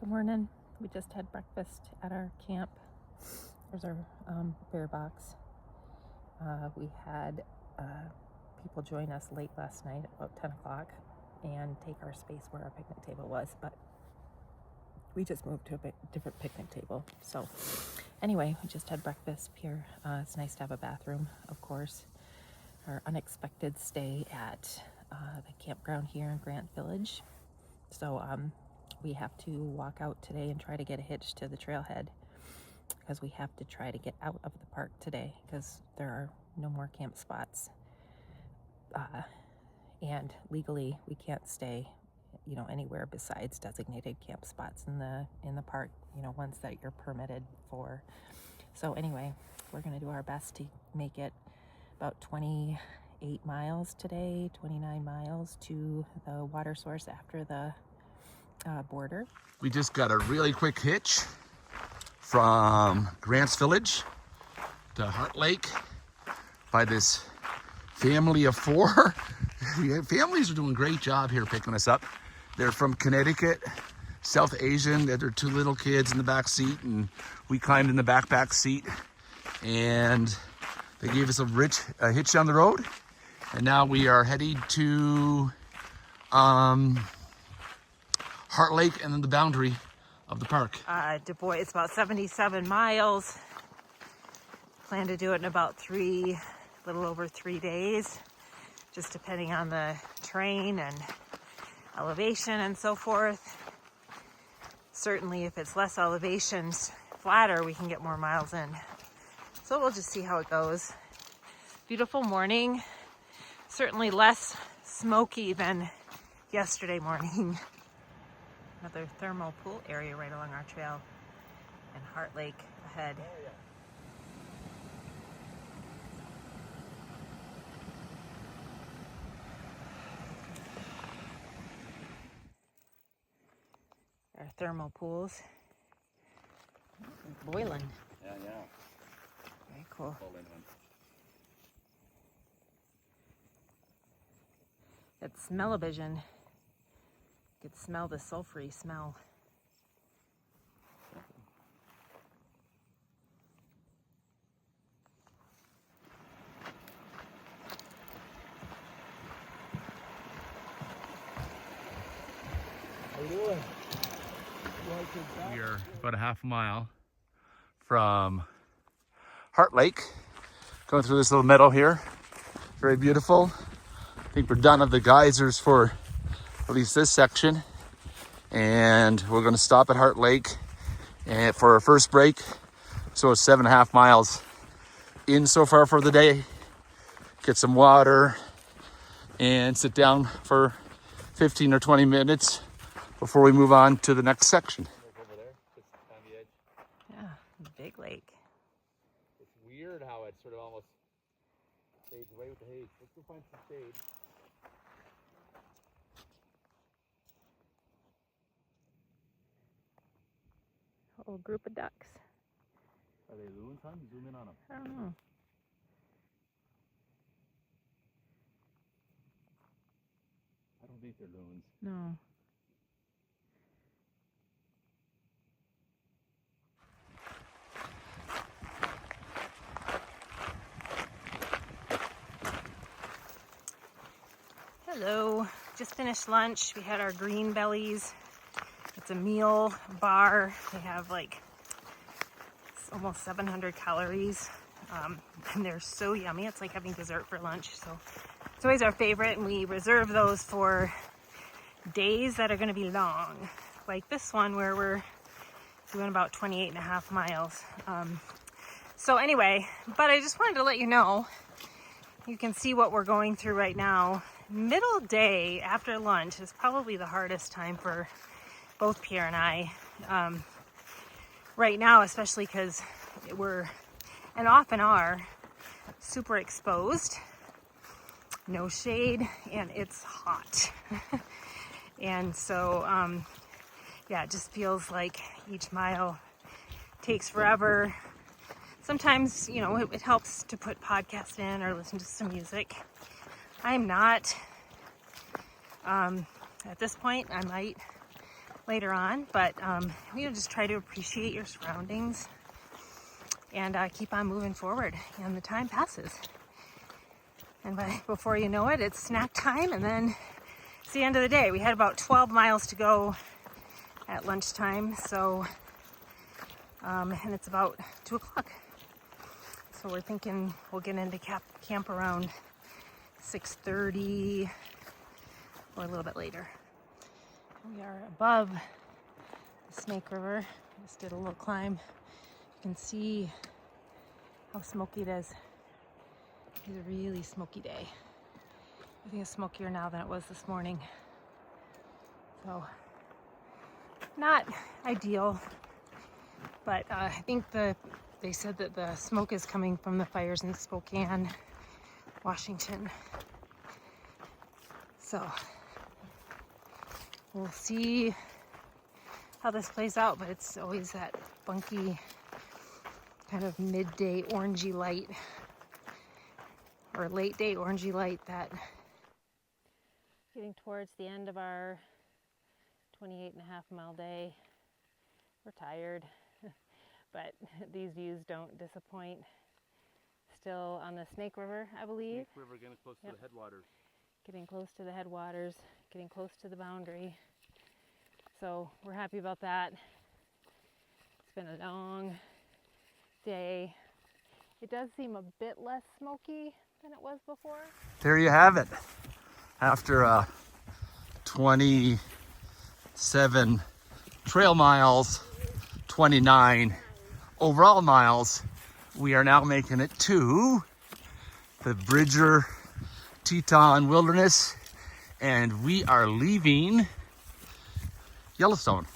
Good morning. We just had breakfast at our camp. There's our bear box. We had people join us late last night, about 10 o'clock, and take our space where our picnic table was, but we just moved to a different picnic table. So anyway, we just had breakfast here. It's nice to have a bathroom, of course. Our unexpected stay at the campground here in Grant Village. So we have to walk out today and try to get a hitch to the trailhead because we have to try to get out of the park today because there are no more camp spots. And legally we can't stay, anywhere besides designated camp spots in the park, ones that you're permitted for. So anyway, we're going to do our best to make it about 28 miles today, 29 miles to the water source after the border. We just got a really quick hitch from Grants Village to Heart Lake by this family of four. Families are doing a great job here picking us up. They're from Connecticut, South Asian. They had their two little kids in the back seat, and we climbed in the back seat, and they gave us a hitch down the road, and now we are headed to Heart Lake and then the boundary of the park. Dubois, it's about 77 miles. Plan to do it in about a little over 3 days, just depending on the terrain and elevation and so forth. Certainly if it's less elevations, flatter, we can get more miles in. So we'll just see how it goes. Beautiful morning. Certainly less smoky than yesterday morning. Another thermal pool area right along our trail, and Heart Lake ahead. Our thermal pools. Boiling. Yeah. Very cool. It's smell-o-vision. You could smell the sulfury smell. How you doing? We are about a half a mile from Heart Lake, going through this little meadow here. Very beautiful. I think we're done of the geysers for at least this section, and we're going to stop at Heart Lake and for our first break. So it's 7.5 miles in so far for the day. Get some water and sit down for 15 or 20 minutes before we move on to the next section. Over there, just on the edge. Yeah, big lake. It's weird how it sort of almost fades away with the haze. Let's go find some shade. Whole group of ducks. Are they loons, hon? Zoom in on them. I don't know. I don't think they're loons. No. Hello. Just finished lunch. We had our green bellies. It's a meal bar. They have almost 700 calories. And they're so yummy. It's like having dessert for lunch. So it's always our favorite, and we reserve those for days that are going to be long. Like this one where we're doing about 28.5 miles. So anyway, but I just wanted to let you know, you can see what we're going through right now. Middle day after lunch is probably the hardest time for both Pierre and I right now, especially because we're, and often are, super exposed, no shade, and it's hot. And so, yeah, it just feels like each mile takes forever. Sometimes, it helps to put podcasts in or listen to some music. I'm not, at this point, I might later on. But just try to appreciate your surroundings and keep on moving forward. And the time passes. And before you know it, it's snack time, and then it's the end of the day. We had about 12 miles to go at lunchtime, so, and it's about 2 o'clock. So we're thinking we'll get into camp around 6:30 or a little bit later. We are above the Snake River. Just did a little climb. You can see how smoky it is. It's a really smoky day. I think it's smokier now than it was this morning. So, not ideal, but I think they said that the smoke is coming from the fires in Spokane, Washington. So, we'll see how this plays out, but it's always that funky kind of midday orangey light, or late day orangey light, that getting towards the end of our 28.5-mile day. We're tired, but these views don't disappoint. Still on the Snake River, I believe. Snake River, getting close to the headwaters. Getting close to the headwaters, getting close to the boundary. So we're happy about that. It's been a long day. It does seem a bit less smoky than it was before. There you have it. After 27 trail miles, 29 overall miles, we are now making it to the Bridger Teton Wilderness, and we are leaving Yellowstone.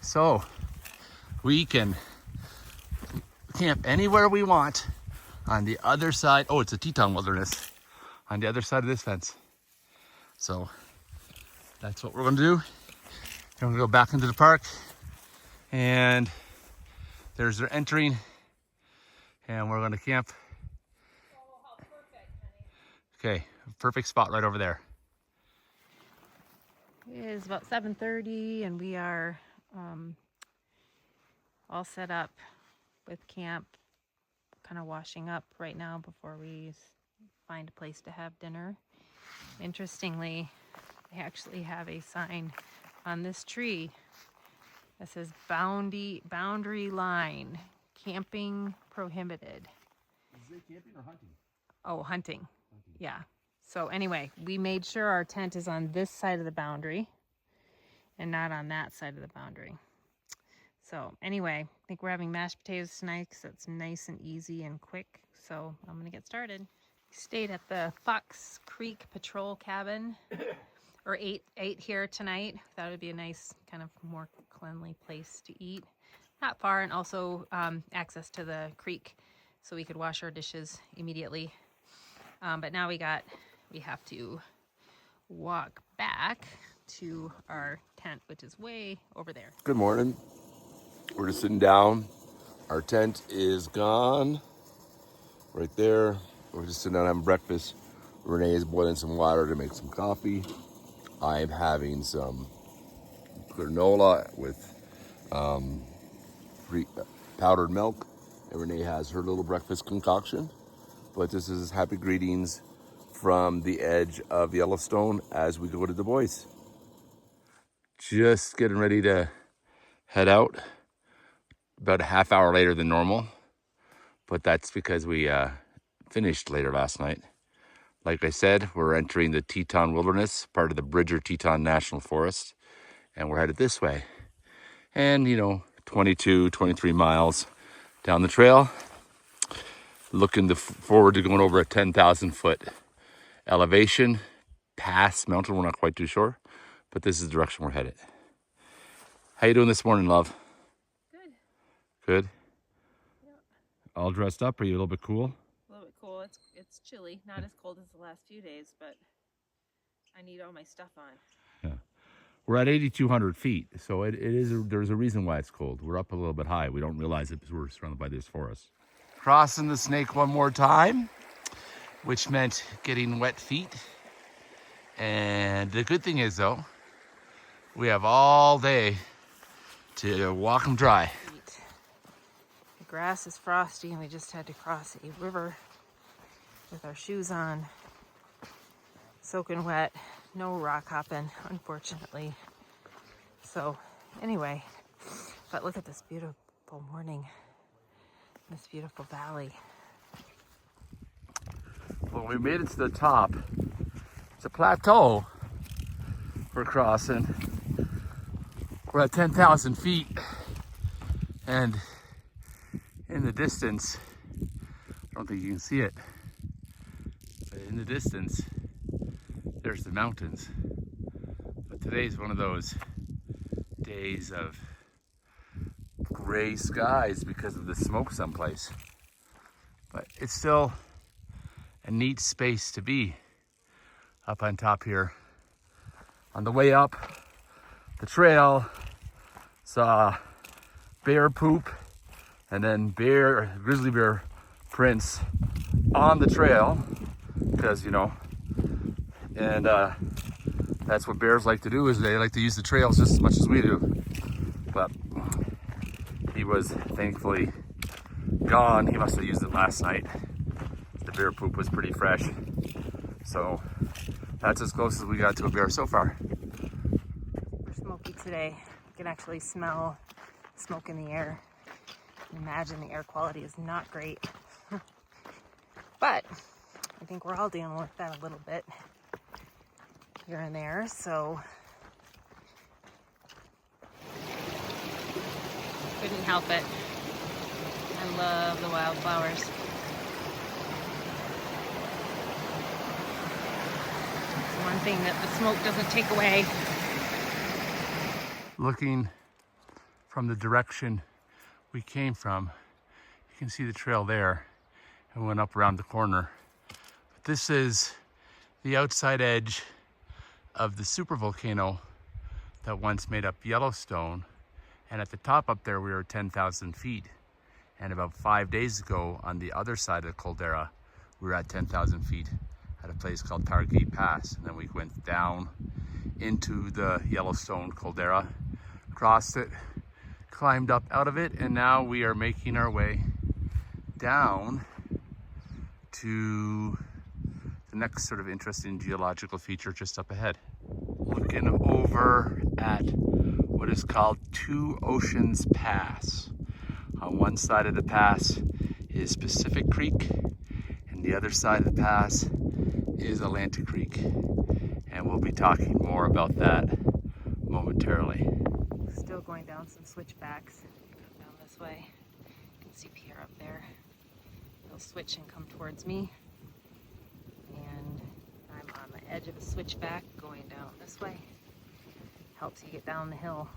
So we can camp anywhere we want on the other side. Oh, it's a Teton Wilderness on the other side of this fence. So that's what we're gonna do. Then we're gonna go back into the park, and there's their entering, and we're gonna camp. Oh, how perfect, honey. Okay, perfect spot right over there. It is about 7:30, and we are all set up with camp, kind of washing up right now before we find a place to have dinner. Interestingly, they actually have a sign on this tree that says boundary line, camping prohibited. Is it camping or hunting? Oh, hunting. Yeah. So anyway, we made sure our tent is on this side of the boundary and not on that side of the boundary. So anyway, I think we're having mashed potatoes tonight because it's nice and easy and quick. So I'm going to get started. We stayed at the Fox Creek Patrol Cabin, or ate here tonight. Thought it would be a nice, kind of more cleanly place to eat. Not far, and also access to the creek, so we could wash our dishes immediately. But now we have to walk back to our tent, which is way over there. Good morning. We're just sitting down. Our tent is gone. Right there. We're just sitting down having breakfast. Renee is boiling some water to make some coffee. I'm having some granola with powdered milk. And Renee has her little breakfast concoction. But this is happy greetings from the edge of Yellowstone as we go to Dubois. Just getting ready to head out. About a half hour later than normal, but that's because we finished later last night. Like I said, we're entering the Teton Wilderness, part of the Bridger Teton National Forest, and we're headed this way. And 22, 23 miles down the trail, looking forward to going over a 10,000 foot elevation past mountain. We're not quite too sure, but this is the direction we're headed. How you doing this morning, love? Good? Yep. All dressed up? Are you a little bit cool? A little bit cool. It's chilly. Not as cold as the last few days, but I need all my stuff on. Yeah. We're at 8,200 feet, so there's a reason why it's cold. We're up a little bit high. We don't realize it because we're surrounded by this forest. Crossing the Snake one more time, which meant getting wet feet. And the good thing is, though, We have all day to walk them dry. The grass is frosty and we just had to cross a river with our shoes on, soaking wet, no rock hopping, unfortunately. So anyway, but look at this beautiful morning, this beautiful valley. Well, we made it to the top. It's a plateau we're crossing. We're at 10,000 feet, and in the distance, I don't think you can see it, but in the distance, there's the mountains. But today's one of those days of gray skies because of the smoke someplace. But it's still a neat space to be up on top here. On the way up the trail, saw bear poop and then grizzly bear prints on the trail, because and that's what bears like to do, is they like to use the trails just as much as we do. But he was thankfully gone. He must have used it last night. The bear poop was pretty fresh, so that's as close as we got to a bear so far. We're smoky today. You can actually smell smoke in the air. Imagine the air quality is not great. But I think we're all dealing with that a little bit here and there, so couldn't help it. I love the wildflowers. It's one thing that the smoke doesn't take away. Looking from the direction we came from, you can see the trail there, and went up around the corner. But this is the outside edge of the supervolcano that once made up Yellowstone. And at the top up there, we were 10,000 feet. And about 5 days ago, on the other side of the caldera, we were at 10,000 feet at a place called Targhee Pass. And then we went down into the Yellowstone caldera, crossed it, climbed up out of it, and now we are making our way down to the next sort of interesting geological feature just up ahead. Looking over at what is called Two Oceans Pass. On one side of the pass is Pacific Creek, and the other side of the pass is Atlantic Creek. And we'll be talking more about that momentarily. Still going down some switchbacks down this way. You can see Pierre up there. He'll switch and come towards me. And I'm on the edge of a switchback going down this way. Helps you get down the hill.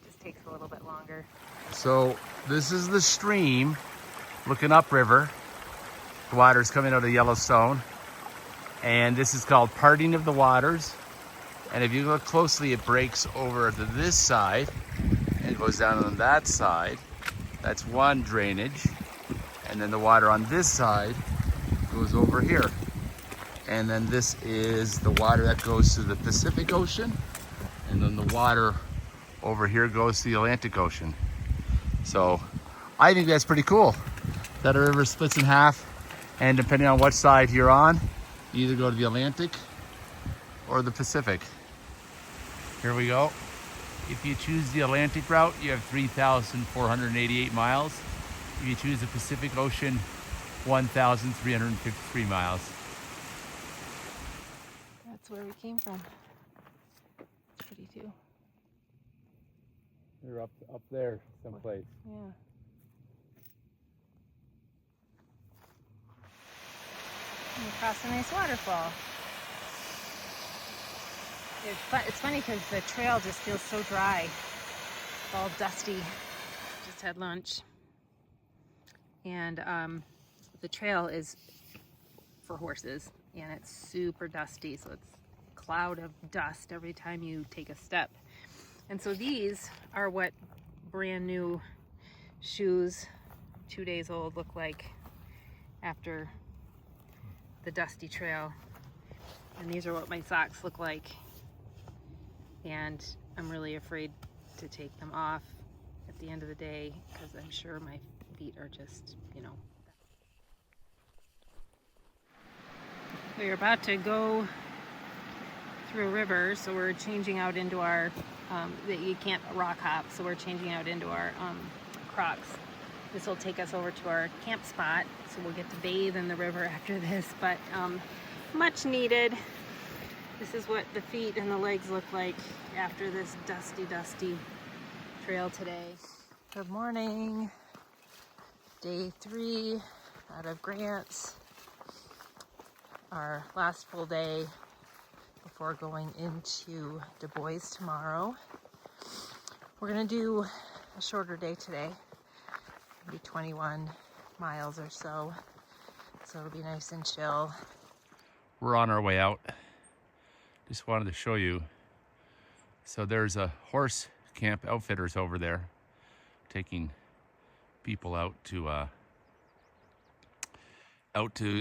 Just takes a little bit longer. So this is the stream looking upriver. The water's coming out of Yellowstone. And this is called Parting of the Waters. And if you look closely, it breaks over to this side and goes down on that side. That's one drainage. And then the water on this side goes over here. And then this is the water that goes to the Pacific Ocean. And then the water over here goes to the Atlantic Ocean. So I think that's pretty cool that a river splits in half, and depending on what side you're on, you either go to the Atlantic or the Pacific. Here we go. If you choose the Atlantic route, you have 3,488 miles. If you choose the Pacific Ocean, 1,353 miles. That's where we came from. Pretty too. They're up there someplace. Yeah. And across a nice waterfall. It's funny because the trail just feels so dry. It's all dusty. Just had lunch. And the trail is for horses, and it's super dusty, so it's a cloud of dust every time you take a step. And so these are what brand new shoes, 2 days old, look like after the dusty trail. And these are what my socks look like. And I'm really afraid to take them off at the end of the day because I'm sure my feet are just, you know. We're about to go through a river, so we're changing out into our, you can't rock hop, so we're changing out into our Crocs. This will take us over to our camp spot, so we'll get to bathe in the river after this, but much needed. This is what the feet and the legs look like after this dusty trail today. Good morning. Day 3 out of Grants. Our last full day before going into Dubois tomorrow. We're gonna do a shorter day today, maybe 21 miles or so. So it'll be nice and chill. We're on our way out. Just wanted to show you. So there's a horse camp outfitters over there taking people out to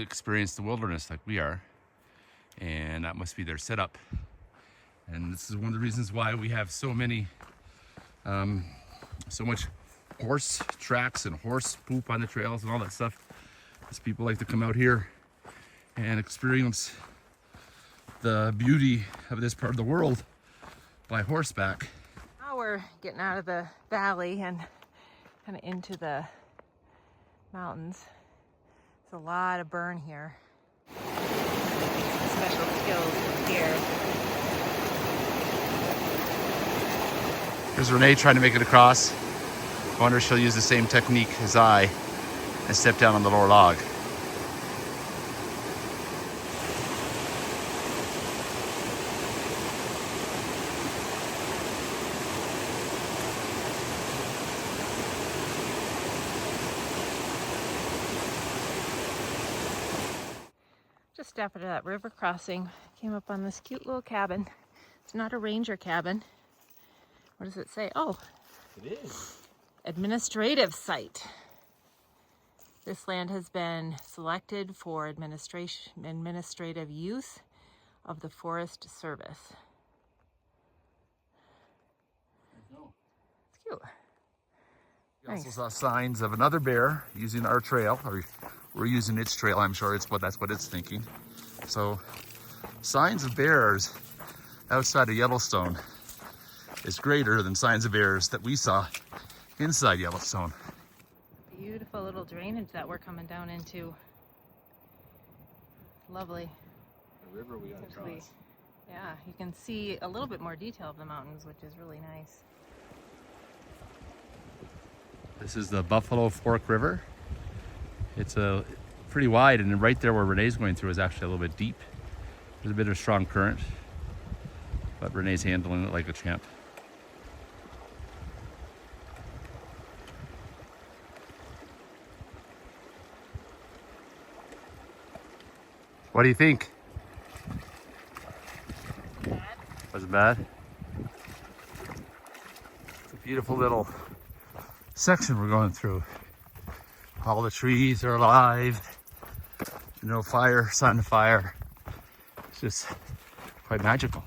experience the wilderness like we are. And that must be their setup. And this is one of the reasons why we have so many, so much horse tracks and horse poop on the trails and all that stuff. Because people like to come out here and experience the beauty of this part of the world by horseback. Now we're getting out of the valley and kind of into the mountains. There's a lot of burn here. Special skills here. Here's Renee trying to make it across. I wonder if she'll use the same technique as I and step down on the lower log. Just after that river crossing, came up on this cute little cabin. It's not a ranger cabin. What does it say? Oh, It is. Administrative site. This land has been selected for administrative use of the Forest Service. It's cute. We also saw signs of another bear using our trail, or we're using its trail. I'm sure that's what it's thinking. So, signs of bears outside of Yellowstone is greater than signs of bears that we saw inside Yellowstone. Beautiful little drainage that we're coming down into. Lovely. The river we gotta cross. Yeah, you can see a little bit more detail of the mountains, which is really nice. This is the Buffalo Fork River. It's pretty wide, and right there where Renee's going through is actually a little bit deep. There's a bit of strong current, but Renee's handling it like a champ. What do you think? Wasn't bad? It's a beautiful little section we're going through. All the trees are alive. No fire, sign of fire. It's just quite magical.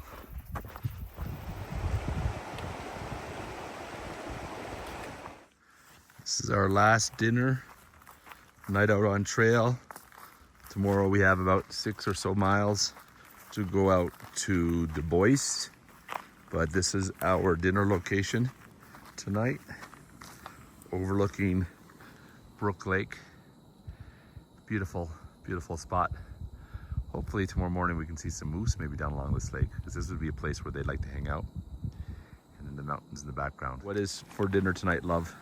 This is our last dinner, night out on trail. Tomorrow we have about 6 or so miles to go out to Dubois, but this is our dinner location tonight, overlooking Brook Lake. Beautiful, beautiful spot. Hopefully tomorrow morning we can see some moose maybe down along this lake, because this would be a place where they'd like to hang out. And then the mountains in the background. What is for dinner tonight, love?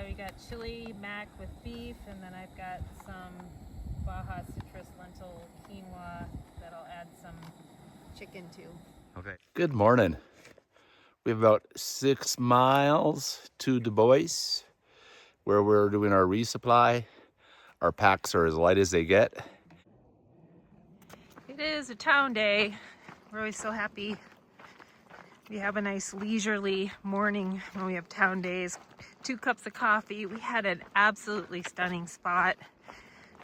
We got chili mac with beef, and then I've got some Baja citrus lentil quinoa that I'll add some chicken to. Okay. Good morning. We have about 6 miles to Dubois, where we're doing our resupply. Our packs are as light as they get. It is a town day. We're always so happy. We have a nice leisurely morning when we have town days. 2 cups of coffee. We had an absolutely stunning spot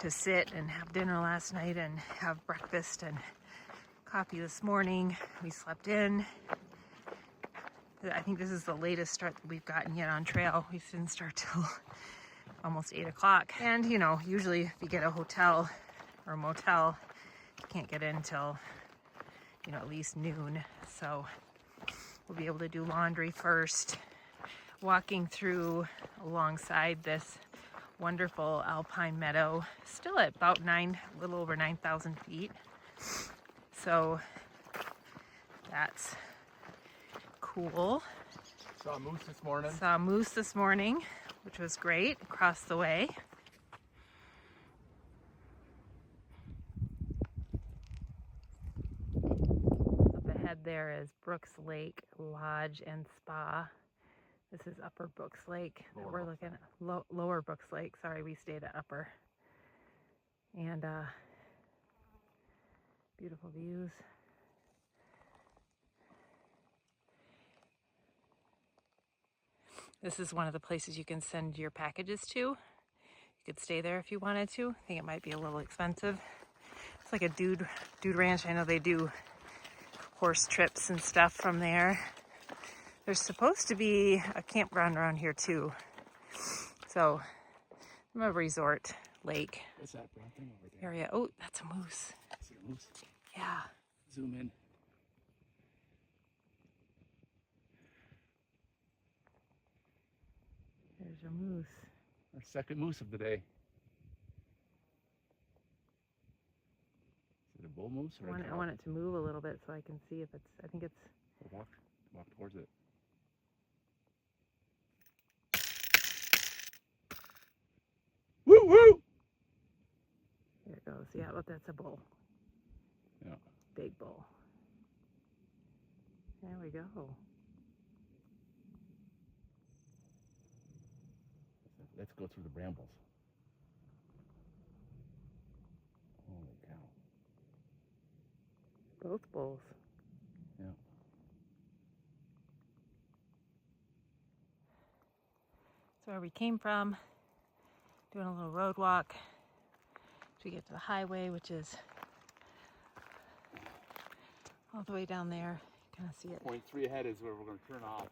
to sit and have dinner last night and have breakfast and coffee this morning. We slept in I think this is the latest start that we've gotten yet on trail. We didn't start till almost 8 o'clock. And you know, usually if you get a hotel or a motel, you can't get in till, you know, at least noon. So we'll be able to do laundry first, walking through alongside this wonderful alpine meadow, still at about a little over 9,000 feet. So that's cool. Saw a moose this morning. Saw a moose this morning, which was great, across the way. Up ahead there is Brooks Lake Lodge and Spa. This is Upper Brooks Lake. We're looking at Lower Brooks Lake. Sorry, we stayed at Upper. And beautiful views. This is one of the places you can send your packages to. You could stay there if you wanted to. I think it might be a little expensive. It's like a dude ranch. I know they do horse trips and stuff from there. There's supposed to be a campground around here too. So, I'm a resort lake. What's that brown thing over there? Area. Oh, that's a moose. Is it a moose? Yeah. Zoom in. There's your moose. Our second moose of the day. Is it a bull moose or I want it to move a little bit so I can see if it's, I think it's... Walk towards it. Woo woo! There it goes. Yeah, look, that's a bull. Yeah. Big bull. There we go. Let's go through the brambles. Holy cow. Both bulls. Yeah. So where we came from, doing a little road walk to get to the highway, which is all the way down there. You kind of see it. Point 3 ahead is where we're going to turn off.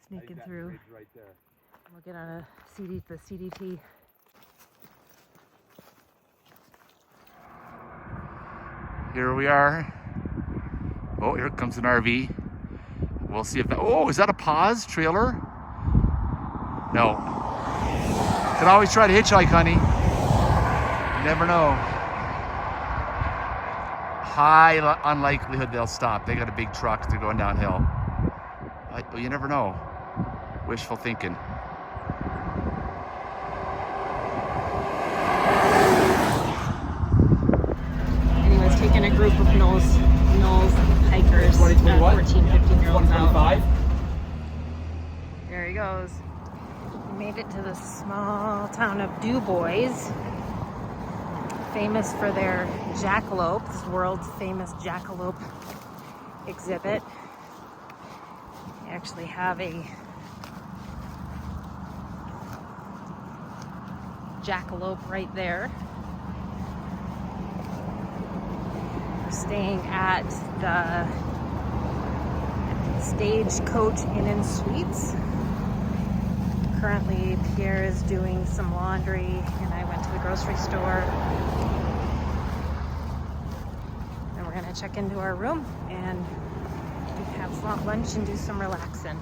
Sneaking through. Right there. We'll get on the CDT. Here we are. Oh, here comes an RV. We'll see if that, oh, is that a pause trailer? No. Can always try to hitchhike, honey. You never know. High unlikelihood they'll stop. They got a big truck. They're going downhill. Well, you never know. Wishful thinking. Anyways, taking a group of Knowles hikers, 14, 15-year-olds out. There he goes. We made it to the small town of Dubois, famous for their jackalope, this world's famous jackalope exhibit. They actually have a jackalope right there. We're staying at the Stagecoach Inn and Suites. Currently, Pierre is doing some laundry, and I went to the grocery store. And we're gonna check into our room and have lunch and do some relaxing.